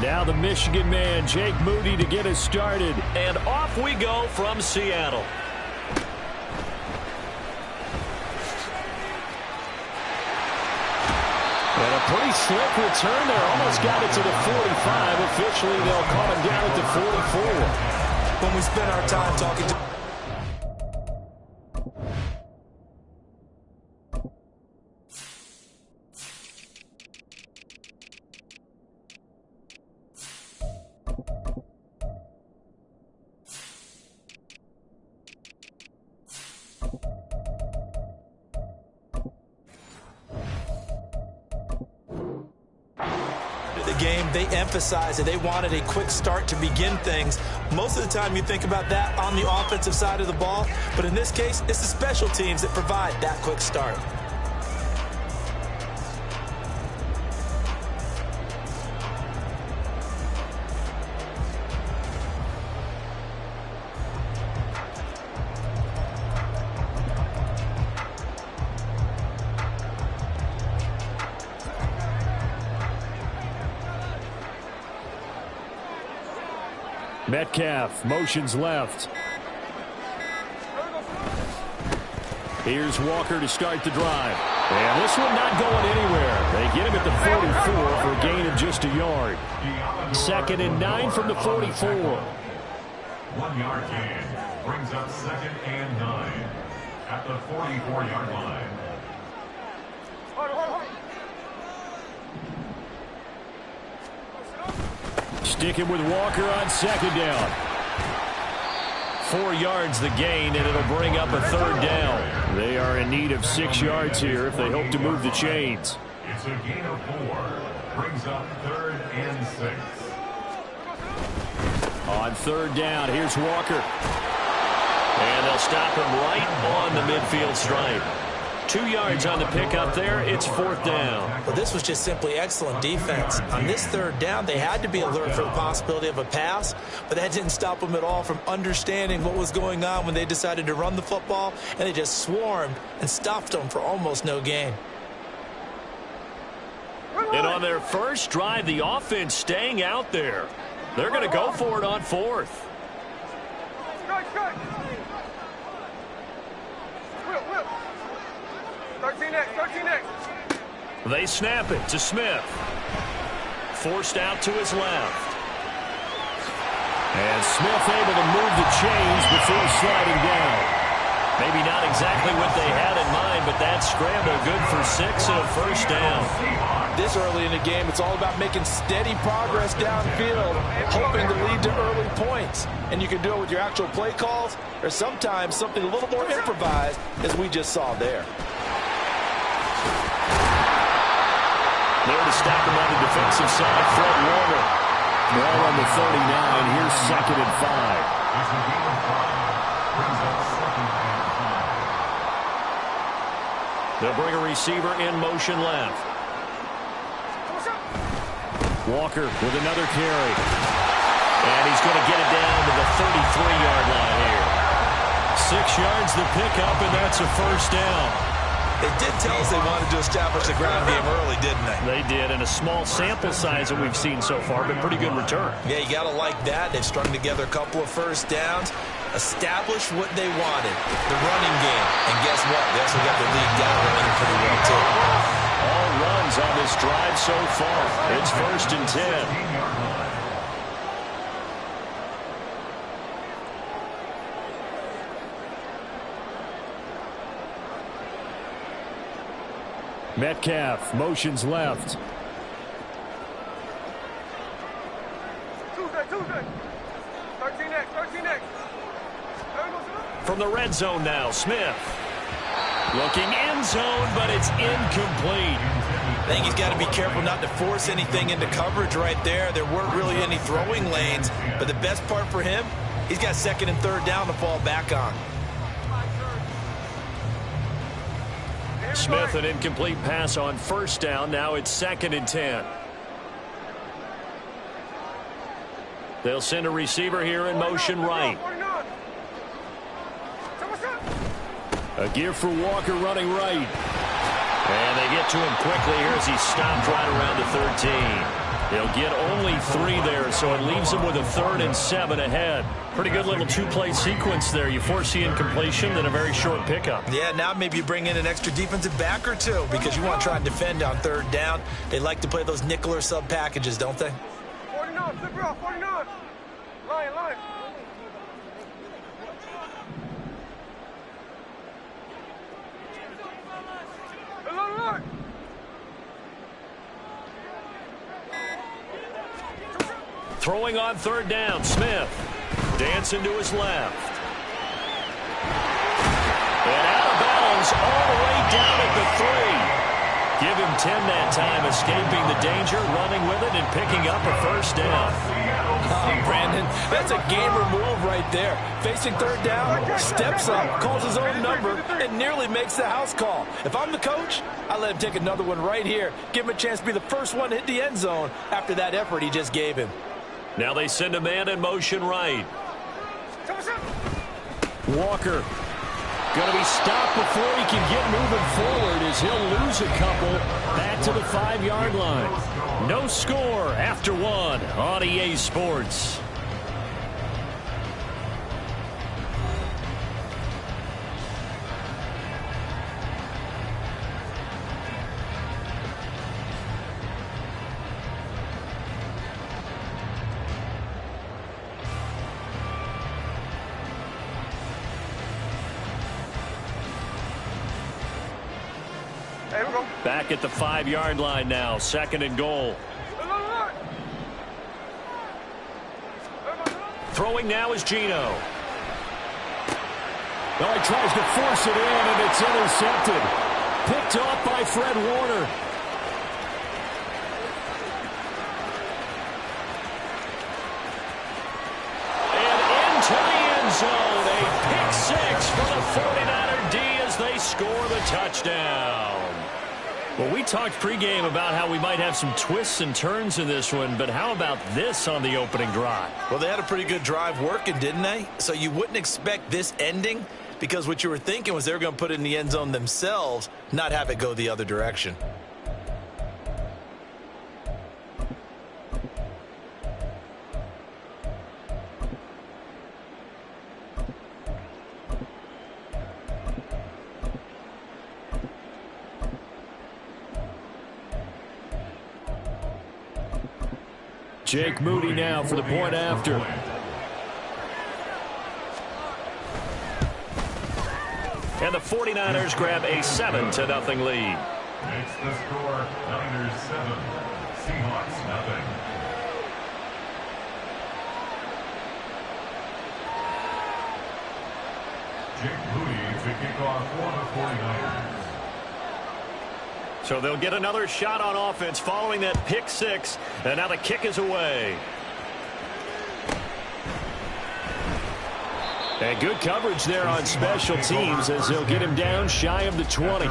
Now the Michigan man, Jake Moody, to get us started. And off we go from Seattle. And a pretty slick return there. Almost got it to the 45. Officially, they'll call him down at the 44. When we spend our time talking to... game, they emphasized that they wanted a quick start to begin things. Most of the time you think about that on the offensive side of the ball, but in this case, it's the special teams that provide that quick start. Metcalf motions left. Here's Walker to start the drive. And this one not going anywhere. They get him at the 44 for a gain of just a yard. 2nd and 9 from the 44. 1 yard gain brings up 2nd and 9 at the 44-yard line. Sticking with Walker on 2nd down. 4 yards the gain, and it'll bring up a 3rd down. They are in need of 6 yards here if they hope to move the chains. It's a gain of 4. Brings up 3rd and 6. On 3rd down, here's Walker. And they'll stop him right on the midfield stripe. 2 yards on the pickup there. It's 4th down. Well, this was just simply excellent defense. On this 3rd down, they had to be alert for the possibility of a pass, but that didn't stop them at all from understanding what was going on when they decided to run the football, and they just swarmed and stuffed them for almost no gain. And on their first drive, the offense staying out there. They're going to go for it on 4th. They snap it to Smith. Forced out to his left. And Smith able to move the chains before sliding down. Maybe not exactly what they had in mind, but that scramble good for 6 and a 1st down. This early in the game, it's all about making steady progress downfield, hoping to lead to early points. And you can do it with your actual play calls, or sometimes something a little more improvised, as we just saw there. There to stop him on the defensive side, Fred Warner. Ball on the 39. Here's 2nd and 5. They'll bring a receiver in motion left. Walker with another carry. And he's going to get it down to the 33-yard line here. 6 yards the pickup, and that's a 1st down. They did tell us they wanted to establish the ground game early, didn't they? They did, and a small sample size that we've seen so far, but pretty good return. Yeah, you got to like that. They've strung together a couple of 1st downs, established what they wanted, the running game. And guess what? They also got the lead down running pretty well, too. All runs on this drive so far. It's 1st and 10. Metcalf motions left. From the red zone now, Smith. Looking end zone, but it's incomplete. I think he's got to be careful not to force anything into coverage right there. There weren't really any throwing lanes, but the best part for him, he's got 2nd and 3rd down to fall back on. Smith, an incomplete pass on 1st down. Now it's 2nd and 10. They'll send a receiver here in motion right. A give for Walker running right. And they get to him quickly here as he stopped right around the 13. They'll get only 3 there, so it leaves them with a 3rd and 7 ahead. Pretty good little 2-play sequence there. You force the incompletion, then a very short pickup. Yeah, now maybe you bring in an extra defensive back or 2 because you want to try and defend on 3rd down. They like to play those nickel or sub packages, don't they? 49, flip it off, 49. Line. Look. Throwing on 3rd down, Smith. Dancing to his left. And out of bounds all the way down at the 3. Give him 10 that time, escaping the danger, running with it, and picking up a 1st down. Brandon, that's a gamer move right there. Facing 3rd down, steps up, calls his own number, and nearly makes the house call. If I'm the coach, I let him take another one right here. Give him a chance to be the first one to hit the end zone after that effort he just gave him. Now they send a man in motion right. Walker going to be stopped before he can get moving forward as he'll lose a couple back to the 5-yard line. No score after 1 on EA Sports. Back at the 5-yard line now, 2nd and goal. Throwing now is Geno. Well, he tries to force it in, and it's intercepted. Picked off by Fred Warner. And into the end zone, a pick 6 for the 49er D as they score the touchdown. Well, we talked pregame about how we might have some twists and turns in this one, but how about this on the opening drive? Well, they had a pretty good drive working, didn't they? So you wouldn't expect this ending because what you were thinking was they were going to put it in the end zone themselves, not have it go the other direction. Jake Moody now for the point after. And the 49ers grab a 7-0 lead. Makes the score Niners 7, Seahawks nothing. Jake Moody to kick off for the 49ers. So they'll get another shot on offense following that pick 6, and now the kick is away. And good coverage there on special teams as they'll get him down shy of the 20.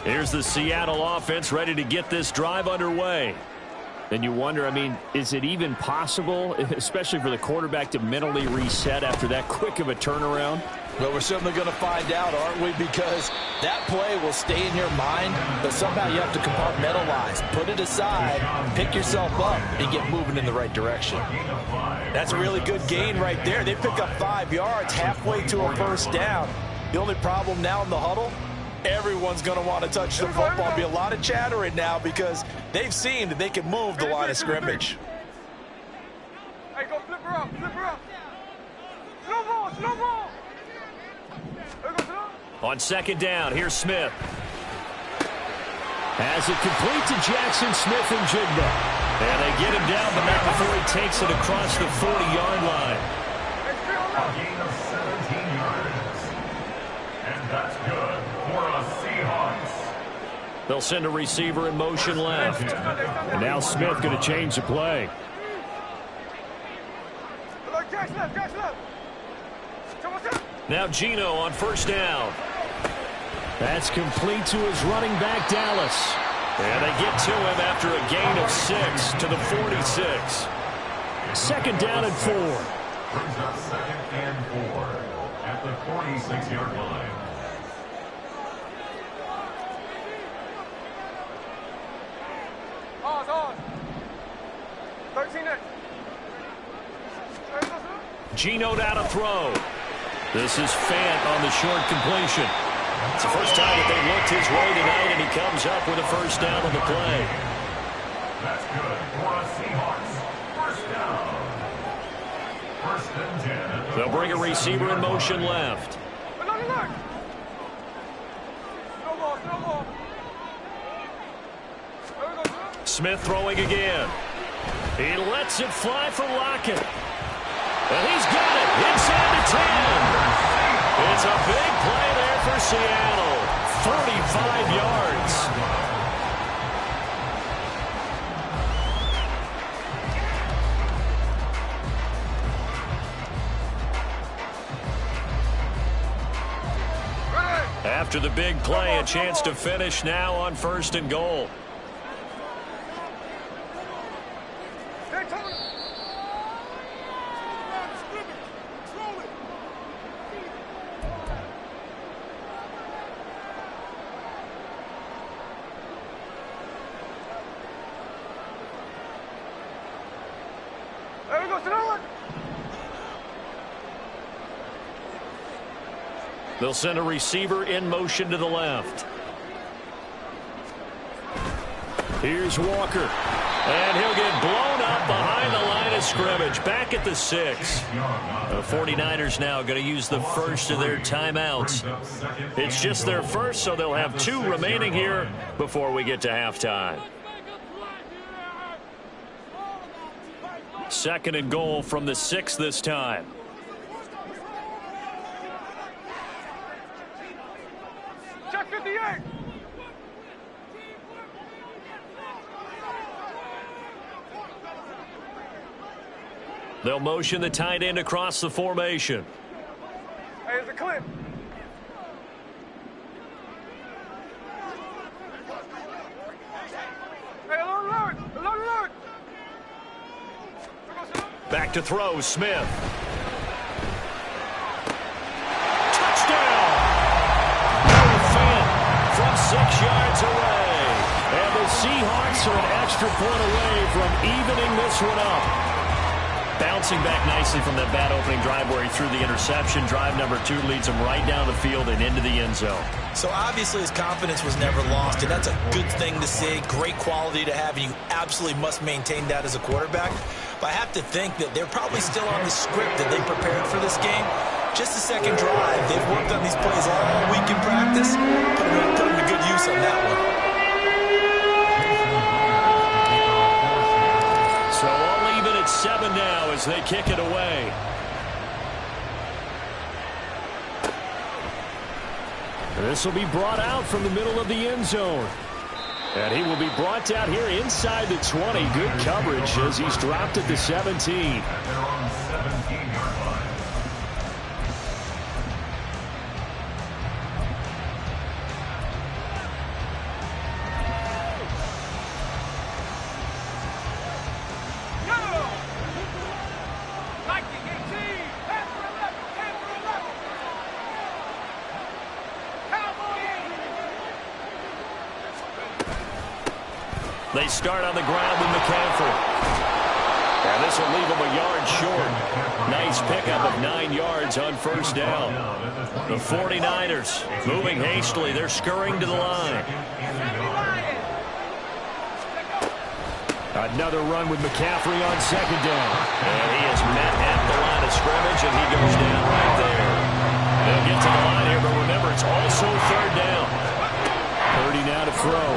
Here's the Seattle offense ready to get this drive underway. Then you wonder, I mean, is it even possible, especially for the quarterback, to mentally reset after that quick of a turnaround? Well, we're certainly going to find out, aren't we? Because that play will stay in your mind, but somehow you have to compartmentalize. Put it aside, pick yourself up, and get moving in the right direction. That's a really good gain right there. They pick up 5 yards halfway to a 1st down. The only problem now in the huddle, everyone's going to want to touch the football. There'll be a lot of chattering now because they've seen that they can move the line of scrimmage. Hey, go flip her up, flip her up. Slow ball, slow ball. On 2nd down, here's Smith. Has it complete to Jackson Smith-Njigba. And they get him down, but not before he takes it across the 40-yard line. A gain of 17 yards. And that's good for a Seahawks. They'll send a receiver in motion left. And now Smith going to change the play. Now Geno on 1st down. That's complete to his running back, Dallas. And they get to him after a gain of 6 to the 46. Second down and 4. Brings up second and 4 at the 46-yard line. On. 13 next. Gino down to throw. This is Fant on the short completion. It's the first time that they looked his way tonight, and he comes up with a first down on the play. That's good for a Seahawks. First down. First and 10. They'll bring a receiver in motion left. Smith throwing again. He lets it fly for Lockett. And he's got it inside the 10. It's a big play there for Seattle. 35 yards. After the big play, a chance to finish now on first and goal. They'll send a receiver in motion to the left. Here's Walker. And he'll get blown up behind the line of scrimmage. Back at the 6. The 49ers now going to use the first of their timeouts. It's just their first, so they'll have 2 remaining here before we get to halftime. Second and goal from the 6 this time. Check 58. They'll motion the tight end across the formation. Hey, it's a clip. Hey, alert. Back to throw, Smith. Touchdown! Fant from 6 yards away. And the Seahawks are an extra point away from evening this one up. Bouncing back nicely from that bad opening drive where he threw the interception. Drive number 2 leads him right down the field and into the end zone. So obviously his confidence was never lost, and that's a good thing to see. Great quality to have, and you absolutely must maintain that as a quarterback. But I have to think that they're probably still on the script that they prepared for this game. Just the second drive. They've worked on these plays all week in practice. Put them to good use on that one. So all even at 7 now as they kick it away. This will be brought out from the middle of the end zone. And he will be brought down here inside the 20. Good coverage as he's dropped at the 17. They're on 17-yard line. They start on the ground with McCaffrey. And this will leave him a yard short. Nice pickup of 9 yards on first down. The 49ers moving hastily. They're scurrying to the line. Another run with McCaffrey on second down. And he is met at the line of scrimmage, and he goes down right there. They'll get to the line here, but remember, it's also third down. Purdy now to throw.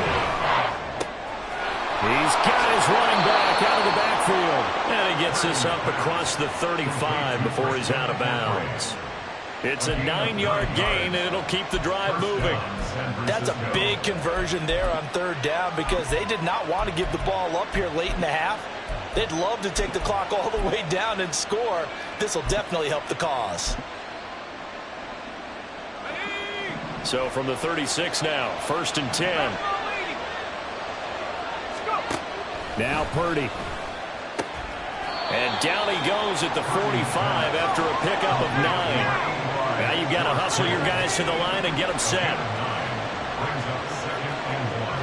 He's got his running back out of the backfield. And he gets this up across the 35 before he's out of bounds. It's a 9-yard gain, and it'll keep the drive moving. That's a big conversion there on third down because they did not want to give the ball up here late in the half. They'd love to take the clock all the way down and score. This will definitely help the cause. So from the 36 now, first and 10. Now Purdy. And down he goes at the 45 after a pickup of 9. Now you've got to hustle your guys to the line and get them set. Brings up 2nd and 1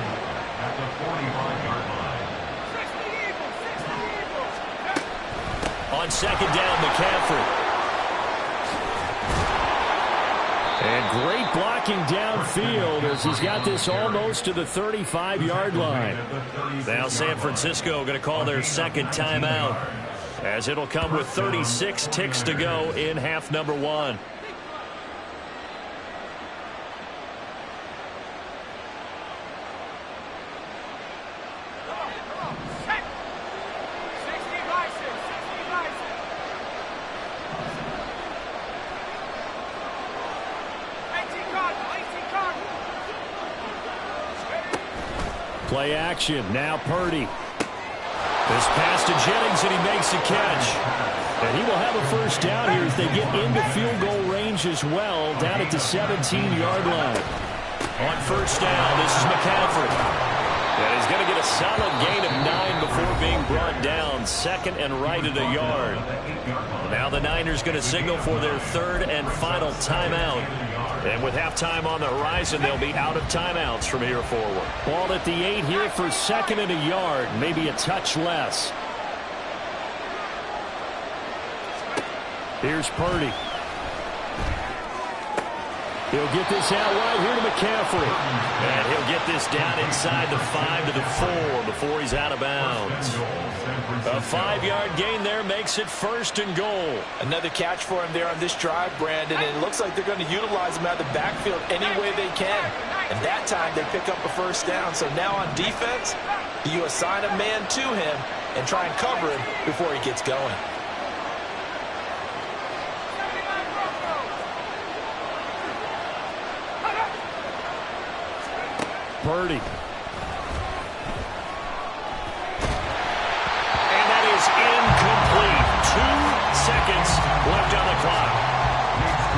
at the 45-yard line. On 2nd down, McCaffrey. And great blocking downfield as he's got this almost to the 35-yard line. Now San Francisco going to call their 2nd timeout, as it'll come with 36 ticks to go in half number 1. Play action. Now Purdy. This pass to Jennings, and he makes the catch. And he will have a first down here as they get into field goal range as well, down at the 17-yard line. On first down, this is McCaffrey. And he's going to get a solid gain of 9 before being brought down. 2nd and right at a yard. Now the Niners going to signal for their 3rd and final timeout. And with halftime on the horizon, they'll be out of timeouts from here forward. Ball at the 8 here for 2nd and a yard, maybe a touch less. Here's Purdy. He'll get this out right here to McCaffrey. And he'll get this down inside the 5 to the 4 before he's out of bounds. A 5-yard gain there makes it 1st and goal. Another catch for him there on this drive, Brandon, and it looks like they're going to utilize him out of the backfield any way they can. And that time they pick up a first down. So now on defense, you assign a man to him and try and cover him before he gets going. Purdy. And that is incomplete. 2 seconds left on the clock.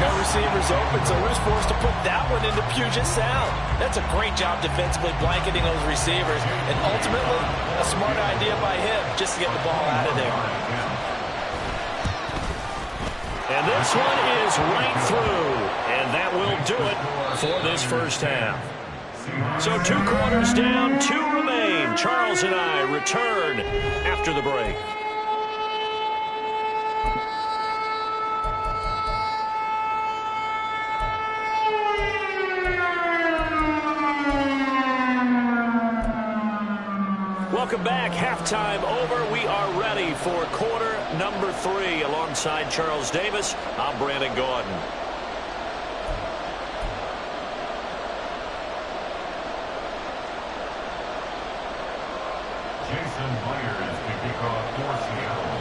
No receivers open, so Lou's forced to put that one into Puget Sound. That's a great job defensively blanketing those receivers, and ultimately a smart idea by him just to get the ball out of there. And this one is right through, and that will do it for this first half. So 2 quarters down, 2 remain. Charles and I return after the break. Welcome back. Halftime over. We are ready for quarter number 3. Alongside Charles Davis, I'm Brandon Gordon. Jason Myers to kick off for Seattle.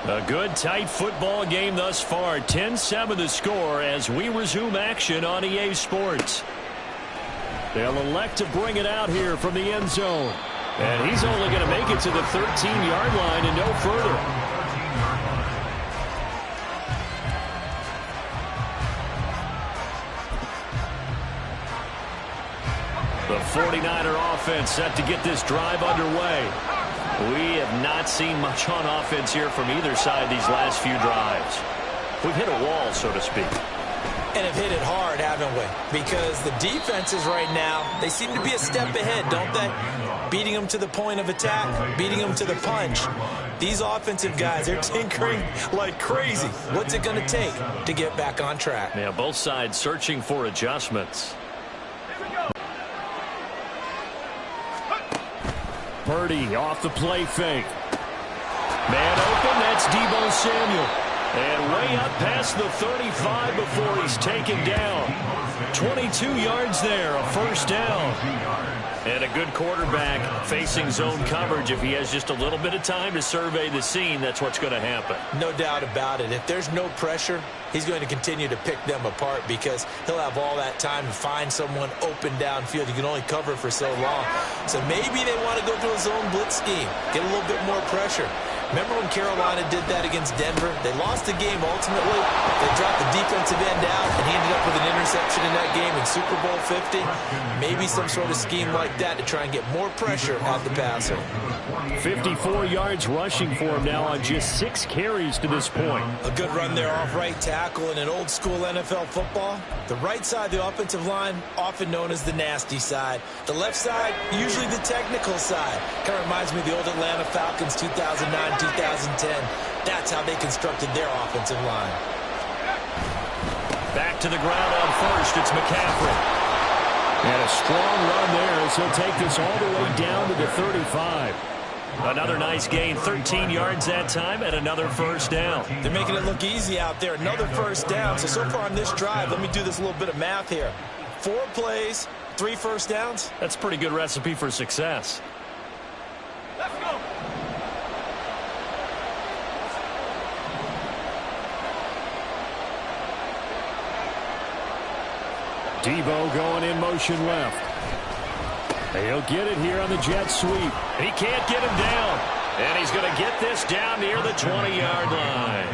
A good, tight football game thus far. 10-7 the score as we resume action on EA Sports. They'll elect to bring it out here from the end zone. And he's only going to make it to the 13-yard line and no further. The 49er offense set to get this drive underway. We have not seen much on offense here from either side these last few drives. We've hit a wall, so to speak. And have hit it hard, haven't we? Because the defenses right now, they seem to be a step ahead, don't they? Beating them to the point of attack, beating them to the punch. These offensive guys, they're tinkering like crazy. What's it going to take to get back on track? Yeah, both sides searching for adjustments. Purdy off the play fake. Man open, that's Deebo Samuel. And way up past the 35 before he's taken down. 22 yards there, a first down. And a good quarterback facing zone coverage. If he has just a little bit of time to survey the scene, that's what's going to happen. No doubt about it. If there's no pressure, he's going to continue to pick them apart because he'll have all that time to find someone open downfield. You can only cover for so long. So maybe they want to go to a zone blitz scheme, get a little bit more pressure. Remember when Carolina did that against Denver? They lost the game ultimately. They dropped the defensive end out, and he ended up with an interception in that game in Super Bowl 50. Maybe some sort of scheme like that to try and get more pressure at the passer. 54 yards rushing for him now on just 6 carries to this point. A good run there off right tackle in an old-school NFL football. The right side of the offensive line, often known as the nasty side. The left side, usually the technical side. Kind of reminds me of the old Atlanta Falcons 2009-2010. That's how they constructed their offensive line. Back to the ground on first. It's McCaffrey. And a strong run there as he'll take this all the way down to the 35. Another nice gain, 13 yards that time, and another first down. They're making it look easy out there. Another first down. So far on this drive, let me do this little bit of math here. 4 plays, 3 first downs. That's a pretty good recipe for success. Let's go. Debo going in motion left. He'll get it here on the jet sweep. He can't get him down. And he's going to get this down near the 20-yard line.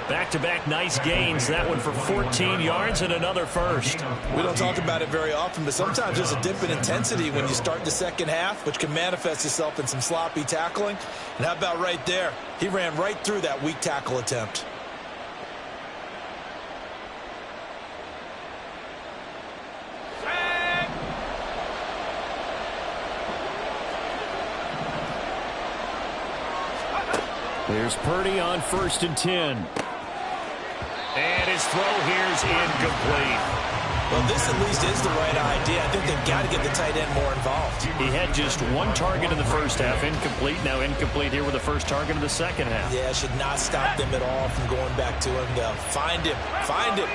Back-to-back nice gains. That one for 14 yards and another first. We don't talk about it very often, but sometimes there's a dip in intensity when you start the second half, which can manifest itself in some sloppy tackling. And how about right there? He ran right through that weak tackle attempt. Here's Purdy on 1st and 10. And his throw here's incomplete. Well, this at least is the right idea. I think they've got to get the tight end more involved. He had just 1 target in the first half, incomplete. Now incomplete here with the first target of the second half. Yeah, should not stop them at all from going back to him. To find him. Find him.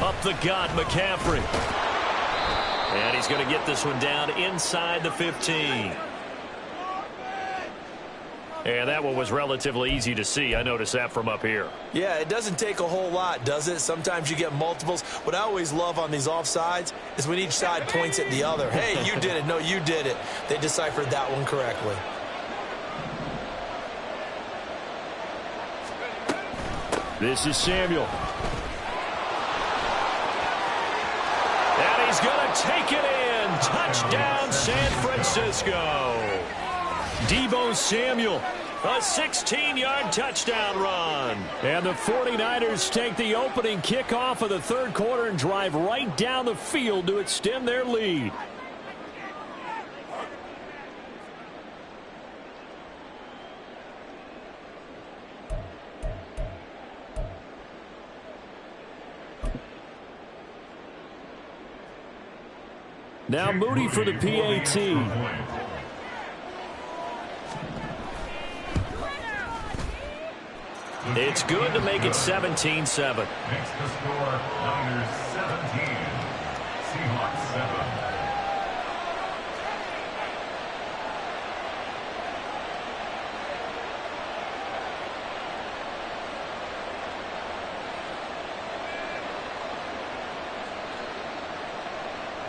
Up the gut, McCaffrey. And he's going to get this one down inside the 15. And that one was relatively easy to see. I noticed that from up here. Yeah, it doesn't take a whole lot, does it? Sometimes you get multiples. What I always love on these offsides is when each side points at the other. Hey, you did it. No, you did it. They deciphered that one correctly. This is Samuel. And he's going to take it in. Touchdown, San Francisco. Debo Samuel, a 16-yard touchdown run. And the 49ers take the opening kickoff of the third quarter and drive right down the field to extend their lead. Now Moody for the PAT. It's good to make it 17-7. Makes the score Niners 17, Seahawks 7.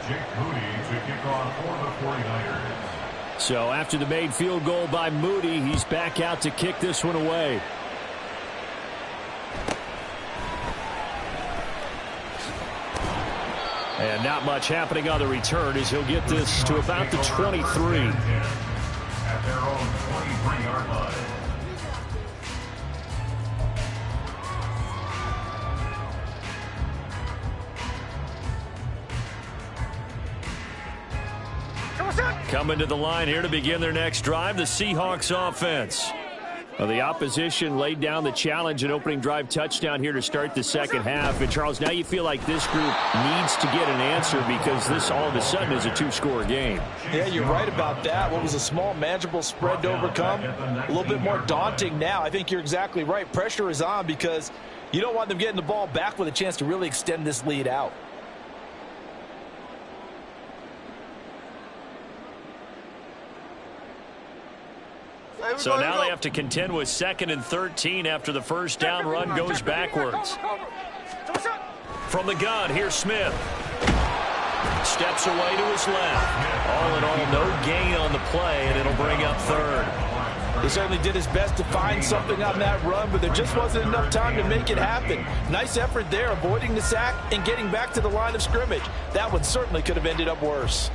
Jake Moody to kick off for the 49ers. So after the made field goal by Moody, he's back out to kick this one away. And not much happening on the return as he'll get this to about the 23. At their own 23-yard line. Coming to the line here to begin their next drive, the Seahawks offense. Well, the opposition laid down the challenge, an opening drive touchdown here to start the second half. And, Charles, now you feel like this group needs to get an answer because this all of a sudden is a 2-score game. Yeah, you're right about that. What was a small, manageable spread to overcome, a little bit more daunting now. I think you're exactly right. Pressure is on because you don't want them getting the ball back with a chance to really extend this lead out. So now they have to contend with 2nd and 13 after the first down run goes backwards. From the gun, here's Smith. Steps away to his left. All in all, no gain on the play, and it'll bring up 3rd. He certainly did his best to find something on that run, but there just wasn't enough time to make it happen. Nice effort there, avoiding the sack and getting back to the line of scrimmage. That one certainly could have ended up worse.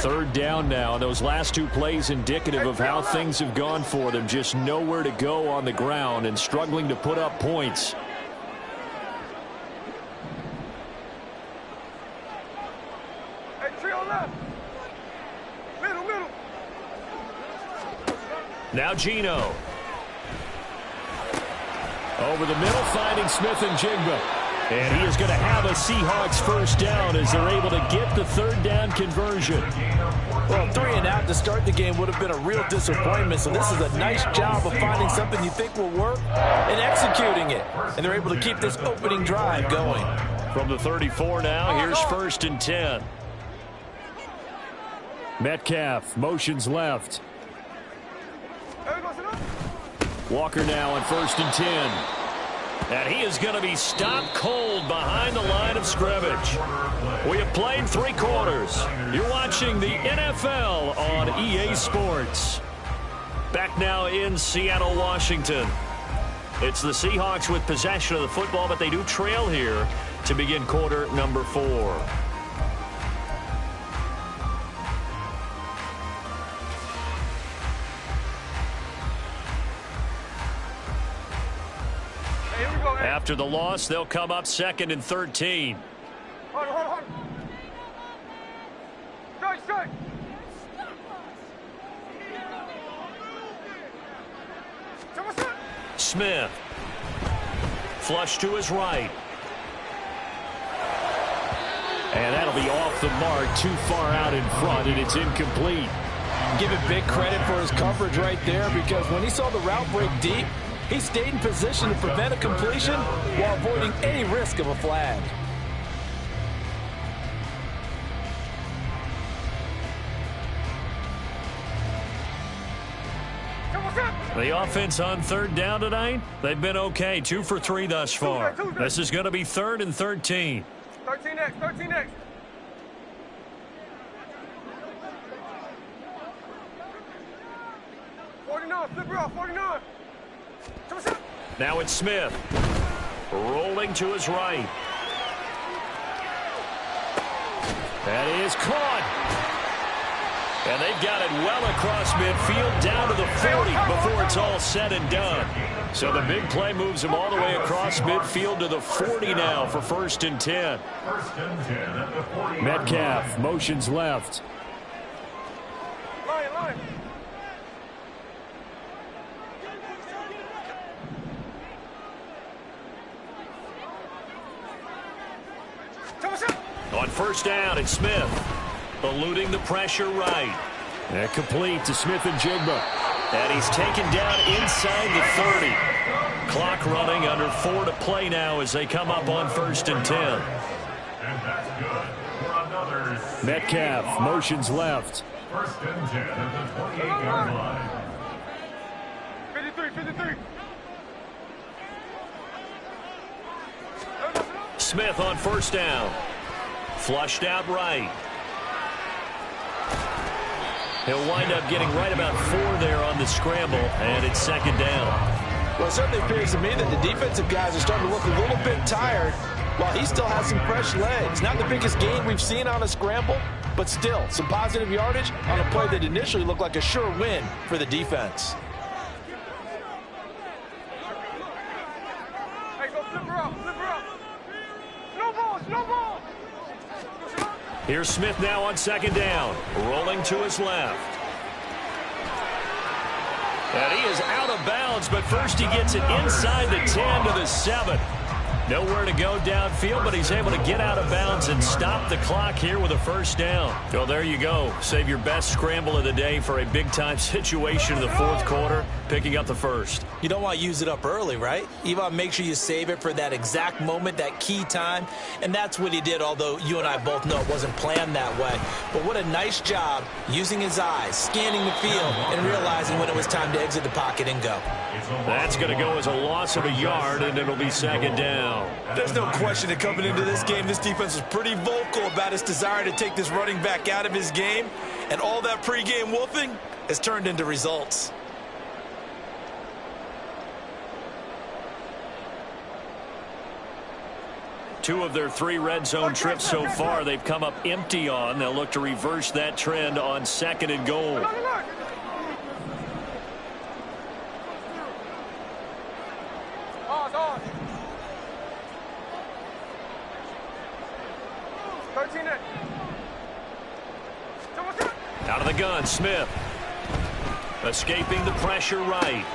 3rd down now, and those last 2 plays indicative of how things have gone for them. Just nowhere to go on the ground and struggling to put up points. Hey, trio left. Middle. Now Gino. Over the middle, finding Smith and Jigba. And he is going to have a Seahawks first down as they're able to get the 3rd down conversion. Well, 3 and out to start the game would have been a real disappointment, so this is a nice job of finding something you think will work and executing it. And they're able to keep this opening drive going. From the 34 now, here's 1st and 10. Metcalf motions left. Walker now on 1st and 10. And he is going to be stopped cold behind the line of scrimmage. We have played 3 quarters. You're watching the NFL on EA Sports. Back now in Seattle, Washington. It's the Seahawks with possession of the football, but they do trail here to begin quarter number 4. After the loss, they'll come up 2nd and 13. Hold. Strike. Smith. Flush to his right. And that'll be off the mark, too far out in front, and it's incomplete. Give it big credit for his coverage right there, because when he saw the route break deep, he stayed in position to prevent a completion while avoiding any risk of a flag. The offense on 3rd down tonight, they've been okay. 2 for 3 thus far. This is going to be 3rd and 13. 13X. 49, flip her off, 49. Now it's Smith. Rolling to his right. That is caught. And they've got it well across midfield down to the 40 before it's all said and done. So the big play moves them all the way across midfield to the 40 now for 1st and 10. Metcalf motions left. Line. On 1st down, it's Smith. Eluding the pressure right. And complete to Smith and Jigba. And he's taken down inside the 30. Clock running under 4 to play now as they come up on 1st and 10. And that's good for another. Metcalf motions left. 1st and 10 at the 28-yard line. 53. Smith on 1st down. Flushed out right. He'll wind up getting right about 4 there on the scramble, and it's 2nd down. Well, it certainly appears to me that the defensive guys are starting to look a little bit tired, while he still has some fresh legs. Not the biggest gain we've seen on a scramble, but still some positive yardage on a play that initially looked like a sure win for the defense. Hey, go flip her up. Slow ball. Here's Smith now on 2nd down. Rolling to his left. And he is out of bounds, but first he gets it inside the 10 to the 7. Nowhere to go downfield, but he's able to get out of bounds and stop the clock here with a 1st down. Well, there you go. Save your best scramble of the day for a big-time situation in the 4th quarter. picking up the first. You don't want to use it up early, right? You want to make sure you save it for that exact moment, that key time. And that's what he did, although you and I both know it wasn't planned that way. But what a nice job using his eyes, scanning the field, and realizing when it was time to exit the pocket and go. That's going to go as a loss of a yard, and it'll be second down. There's no question that coming into this game, this defense was pretty vocal about its desire to take this running back out of his game. And all that pregame wolfing has turned into results. Two of their 3 red zone trips so far they've come up empty on. They'll look to reverse that trend on second and goal. Out of the gun, Smith. Escaping the pressure right.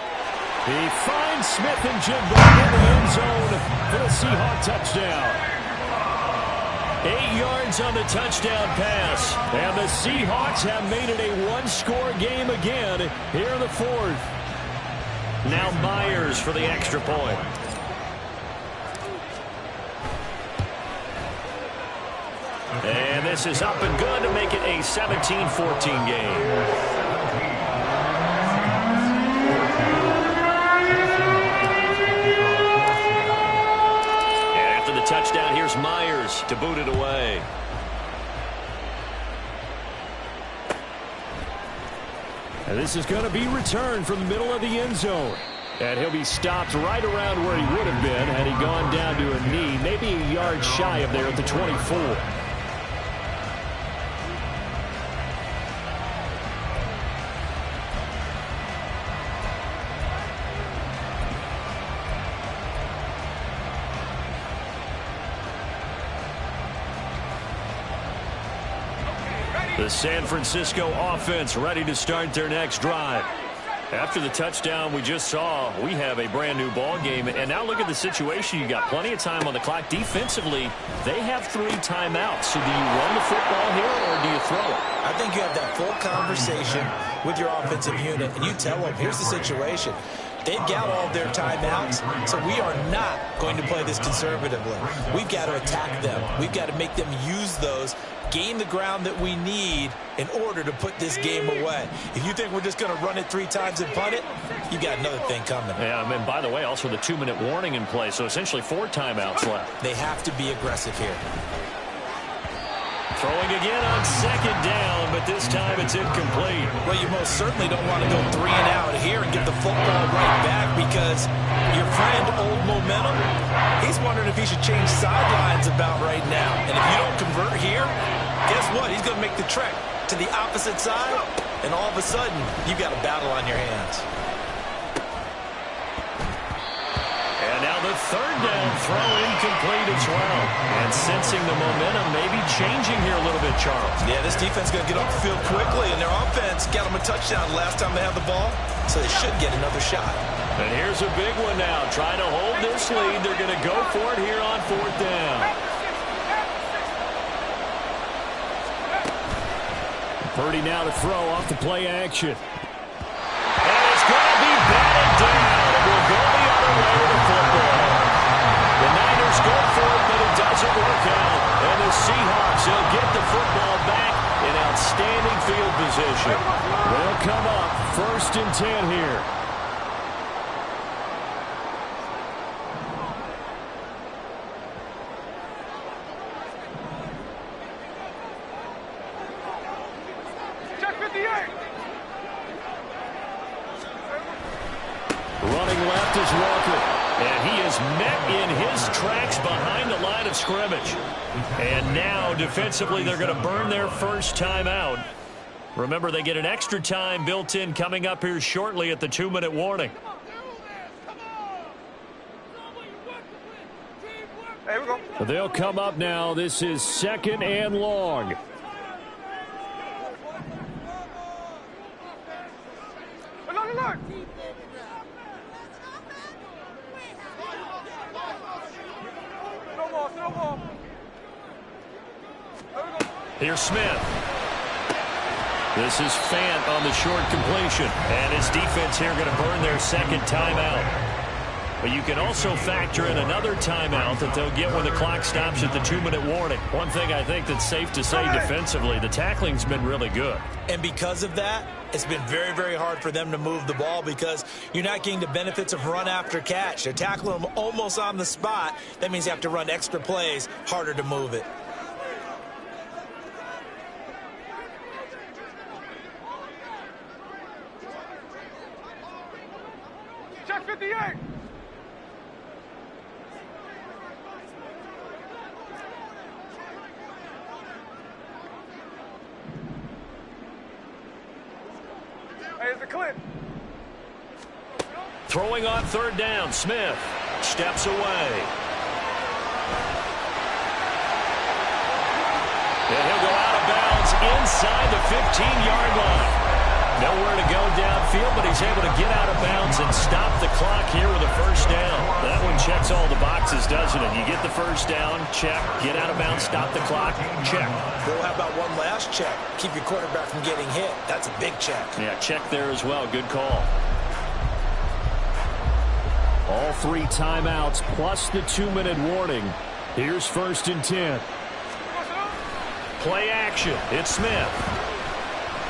He finds Smith and Jigba in the end zone for the Seahawk touchdown. 8 yards on the touchdown pass. And the Seahawks have made it a one-score game again here in the fourth. Now Myers for the extra point. And this is up and good to make it a 17-14 game. Touchdown, here's Myers to boot it away. And this is going to be returned from the middle of the end zone. And he'll be stopped right around where he would have been had he gone down to a knee, maybe a yard shy of there at the 24. The San Francisco offense ready to start their next drive. After the touchdown we just saw, we have a brand new ball game. And now look at the situation. You got plenty of time on the clock. Defensively, they have 3 timeouts. So do you run the football here or do you throw it? I think you have that full conversation with your offensive unit, and you tell them, here's the situation. They've got all of their timeouts, so we are not going to play this conservatively. We've got to attack them. We've got to make them use those, gain the ground that we need in order to put this game away. If you think we're just going to run it 3 times and punt it, you got another thing coming. Yeah, and by the way, also the 2-minute warning in play, so essentially 4 timeouts left. They have to be aggressive here. Throwing again on second down, but this time it's incomplete. Well, you most certainly don't want to go 3 and out here and get the football right back, because your friend, Old Momentum, he's wondering if he should change sidelines about right now. And if you don't convert here, guess what? He's going to make the trek to the opposite side, and all of a sudden, you've got a battle on your hands. And now the third down throw incomplete as well. And sensing the momentum maybe changing here a little bit, Charles. Yeah, this defense is going to get off the field quickly, and their offense got them a touchdown last time they had the ball, so they should get another shot. And here's a big one now. Trying to hold this lead. They're going to go for it here on 4th down. Purdy now to throw off the play action. And it's going to be batted down. It will go the other way with the football. The Niners go for it, but it doesn't work out. And the Seahawks will get the football back in outstanding field position. They'll come up 1st and 10 here. Running left is Walker. And he is met in his tracks behind the line of scrimmage. And now, defensively, they're going to burn their first timeout. Remember, they get an extra time built in coming up here shortly at the 2-minute warning. Hey, we go. They'll come up now. This is 2nd and long. Look. Snowball. Here's Smith. This is Fant on the short completion. And his defense here going to burn their second timeout. But you can also factor in another timeout that they'll get when the clock stops at the 2-minute warning. One thing I think that's safe to say defensively, the tackling's been really good. And because of that, it's been very, very hard for them to move the ball because you're not getting the benefits of run after catch. They're tackling them almost on the spot. That means you have to run extra plays, harder to move it. Check 58. Hey, it's a clip. Throwing on third down, Smith steps away. And he'll go out of bounds inside the 15-yard line. Nowhere to go downfield, but he's able to get out of bounds and stop the clock here with a first down. That one checks all the boxes, doesn't it? You get the first down, check. Get out of bounds, stop the clock, check. Well, how about one last check? Keep your quarterback from getting hit. That's a big check. Yeah, check there as well. Good call. All 3 timeouts plus the 2-minute warning. Here's 1st and 10. Play action. It's Smith.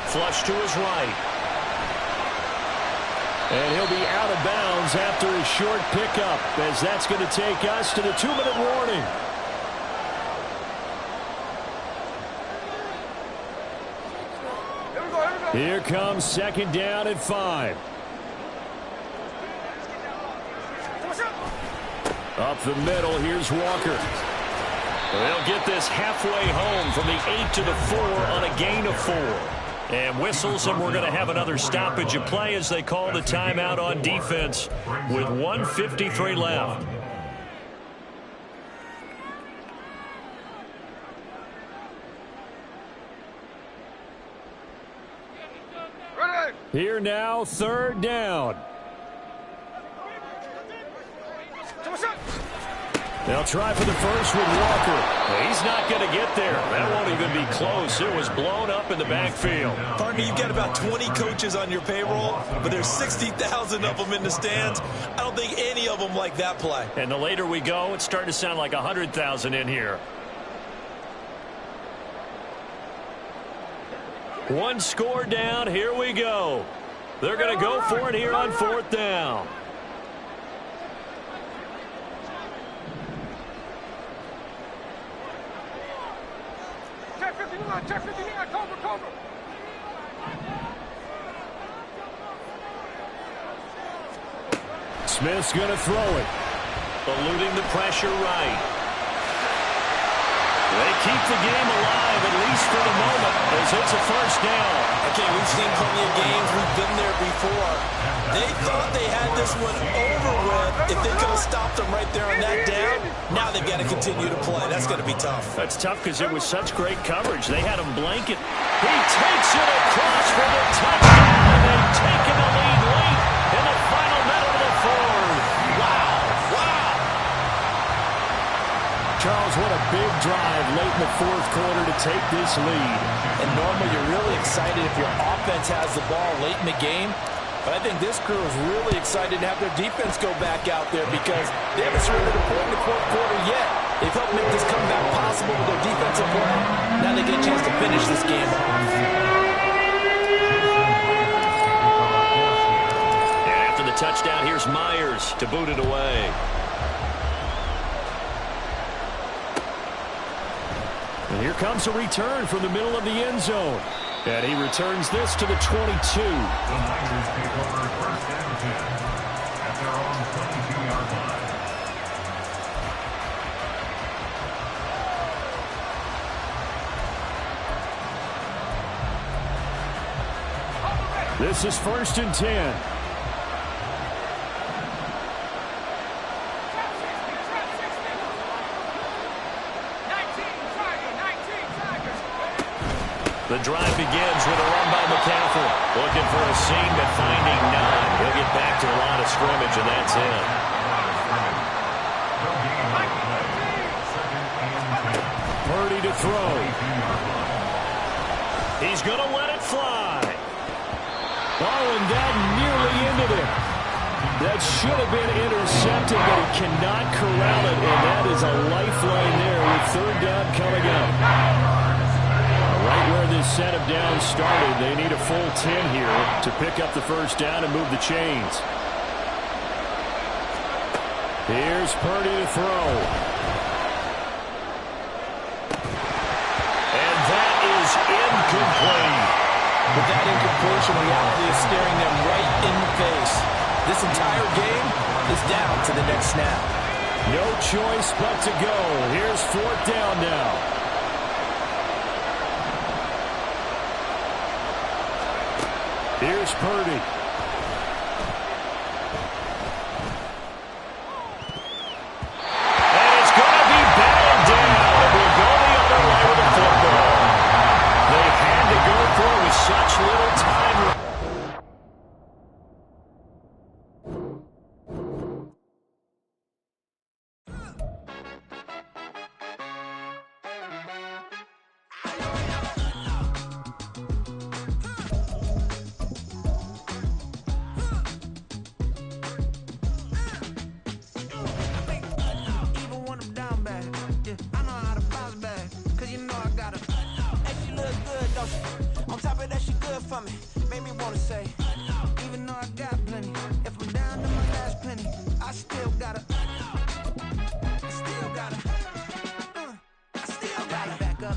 Flush to his right. And he'll be out of bounds after a short pickup, as that's going to take us to the 2-minute warning. Here comes 2nd down and 5. Up the middle, here's Walker. They'll get this halfway home from the 8 to the 4 on a gain of 4. And whistles, and we're going to have another stoppage of play as they call the timeout on defense with 1:53 left. Ready. Here now, 3rd down. They'll try for the first with Walker. He's not going to get there. That won't even be close. It was blown up in the backfield. Partner, you've got about 20 coaches on your payroll, but there's 60,000 of them in the stands. I don't think any of them like that play. And the later we go, it's starting to sound like 100,000 in here. One score down. Here we go. They're going to go for it here on 4th down. Check 59, cover. Smith's going to throw it. Eluding the pressure right. They keep the game alive, at least for the moment, as it's a first down. Okay, we've seen plenty of games. We've been there before. They thought they had this one over with if they could have stopped them right there on that down. Now they've got to continue to play. That's going to be tough. That's tough because it was such great coverage. They had him blanket. He takes it across for the touchdown, and they've taken the lead late in the final minute of the 4th. Wow. Charles, what a big drive late in the 4th quarter to take this lead. And normally you're really excited if your offense has the ball late in the game. But I think this crew is really excited to have their defense go back out there because they haven't surrendered a point in the 4th quarter yet. They've helped make this comeback possible with their defensive play. Now they get a chance to finish this game off. And after the touchdown, here's Myers to boot it away. And here comes a return from the middle of the end zone. And he returns this to the 22. The Niners take over 1st and 10 at their own 22-yard line. This is 1st and 10. The drive begins with a run by McCaffrey. Looking for a seam, but finding none. He'll get back to the line of scrimmage, and that's it. Purdy to throw. He's going to let it fly. Oh, and that nearly ended it. That should have been intercepted, but he cannot corral it, and that is a lifeline there with third down coming up. Right where this set of downs started, they need a full 10 here to pick up the first down and move the chains. Here's Purdy to throw. And that is incomplete. With that incompletion, reality is staring them right in the face. This entire game is down to the next snap. No choice but to go. Here's fourth down now. Here's Purdy. And it's going to be batted down. It will go the other way with the football. They had to go for it with such little time. On top of that, she good for me. Made me wanna say, even though I got plenty, if I'm down to my last penny, I still gotta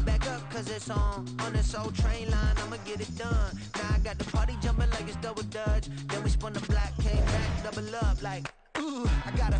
back up, cause it's on this old train line, I'ma get it done. Now I got the party jumping like it's double dutch. Then we spun the block, came back, double up like, ooh, I gotta